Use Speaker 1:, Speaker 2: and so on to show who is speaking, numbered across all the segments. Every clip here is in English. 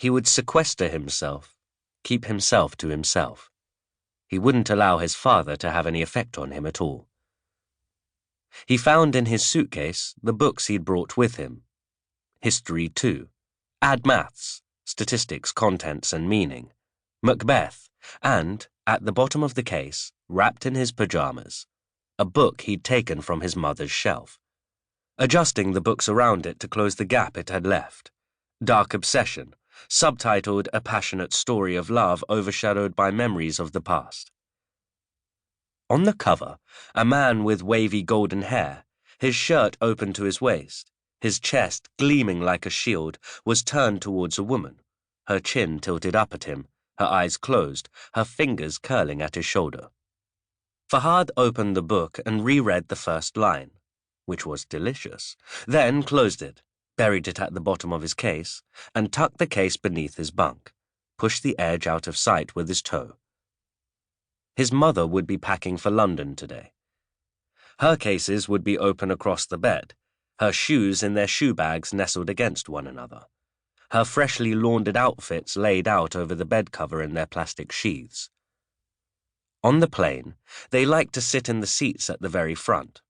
Speaker 1: He would sequester himself, keep himself to himself. He wouldn't allow his father to have any effect on him at all. He found in his suitcase the books he'd brought with him. History 2, Add Maths, Statistics, Contents and Meaning, Macbeth, and, at the bottom of the case, wrapped in his pajamas, a book he'd taken from his mother's shelf. Adjusting the books around it to close the gap it had left. Dark Obsession, subtitled A Passionate Story of Love Overshadowed by Memories of the Past. On the cover, a man with wavy golden hair, his shirt open to his waist, his chest gleaming like a shield, was turned towards a woman, her chin tilted up at him, her eyes closed, her fingers curling at his shoulder. Fahad opened the book and reread the first line, which was delicious, then closed it, buried it at the bottom of his case, and tucked the case beneath his bunk, pushed the edge out of sight with his toe. His mother would be packing for London today. Her cases would be open across the bed, her shoes in their shoe bags nestled against one another, her freshly laundered outfits laid out over the bed cover in their plastic sheaths. On the plane, they liked to sit in the seats at the very front.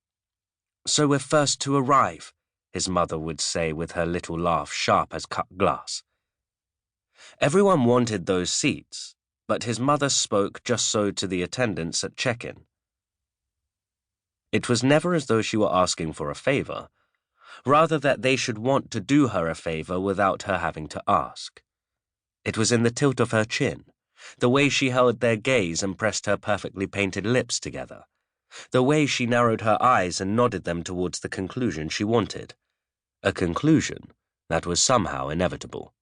Speaker 1: "So we're first to arrive," his mother would say with her little laugh sharp as cut glass. Everyone wanted those seats, but his mother spoke just so to the attendants at check-in. It was never as though she were asking for a favor, rather that they should want to do her a favor without her having to ask. It was in the tilt of her chin, the way she held their gaze and pressed her perfectly painted lips together, the way she narrowed her eyes and nodded them towards the conclusion she wanted, a conclusion that was somehow inevitable.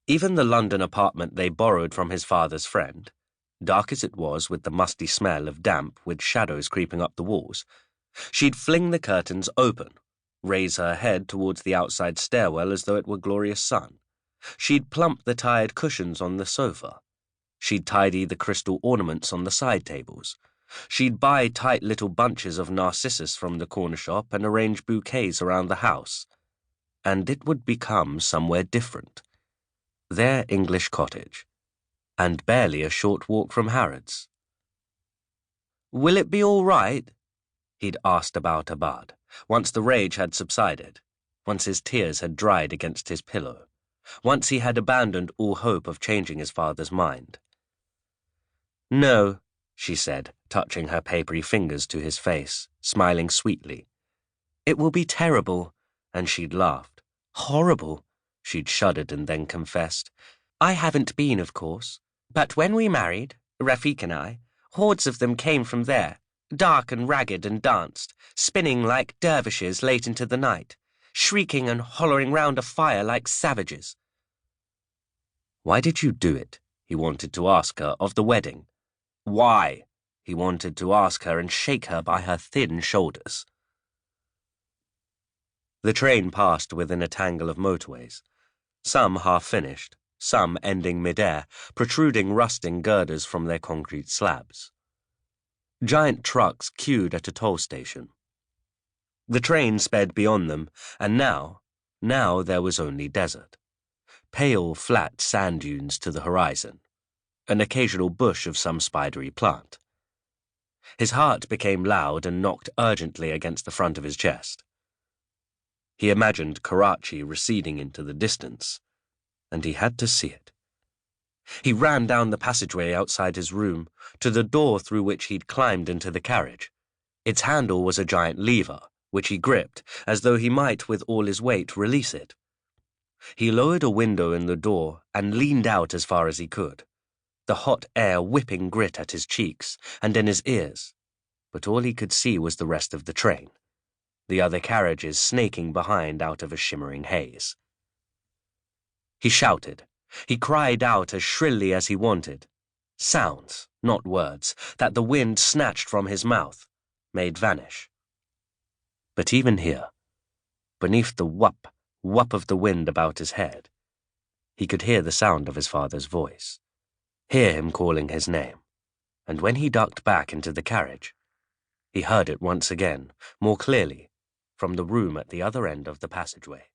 Speaker 1: Even the London apartment they borrowed from his father's friend, dark as it was with the musty smell of damp with shadows creeping up the walls, she'd fling the curtains open, raise her head towards the outside stairwell as though it were glorious sun. She'd plump the tired cushions on the sofa. She'd tidy the crystal ornaments on the side tables. She'd buy tight little bunches of narcissus from the corner shop and arrange bouquets around the house. And it would become somewhere different. Their English cottage, and barely a short walk from Harrods. "Will it be all right?" he'd asked about Abad, once the rage had subsided, once his tears had dried against his pillow, once he had abandoned all hope of changing his father's mind. "No," she said, touching her papery fingers to his face, smiling sweetly. "It will be terrible," and she'd laughed. "Horrible," she'd shuddered and then confessed. "I haven't been, of course, but when we married, Rafik and I, hordes of them came from there, dark and ragged, and danced, spinning like dervishes late into the night, shrieking and hollering round a fire like savages." Why did you do it? He wanted to ask her of the wedding. Why? He wanted to ask her and shake her by her thin shoulders. The train passed within a tangle of motorways, some half-finished, some ending mid-air, protruding rusting girders from their concrete slabs. Giant trucks queued at a toll station. The train sped beyond them, and now there was only desert. Pale, flat sand dunes to the horizon, an occasional bush of some spidery plant. His heart became loud and knocked urgently against the front of his chest. He imagined Karachi receding into the distance, and he had to see it. He ran down the passageway outside his room to the door through which he'd climbed into the carriage. Its handle was a giant lever, which he gripped as though he might with all his weight release it. He lowered a window in the door and leaned out as far as he could, the hot air whipping grit at his cheeks and in his ears, but all he could see was the rest of the train, the other carriages snaking behind out of a shimmering haze. He shouted. He cried out as shrilly as he wanted. Sounds, not words, that the wind snatched from his mouth, made vanish. But even here, beneath the whup of the wind about his head, he could hear the sound of his father's voice, hear him calling his name, and when he ducked back into the carriage, he heard it once again, more clearly, from the room at the other end of the passageway.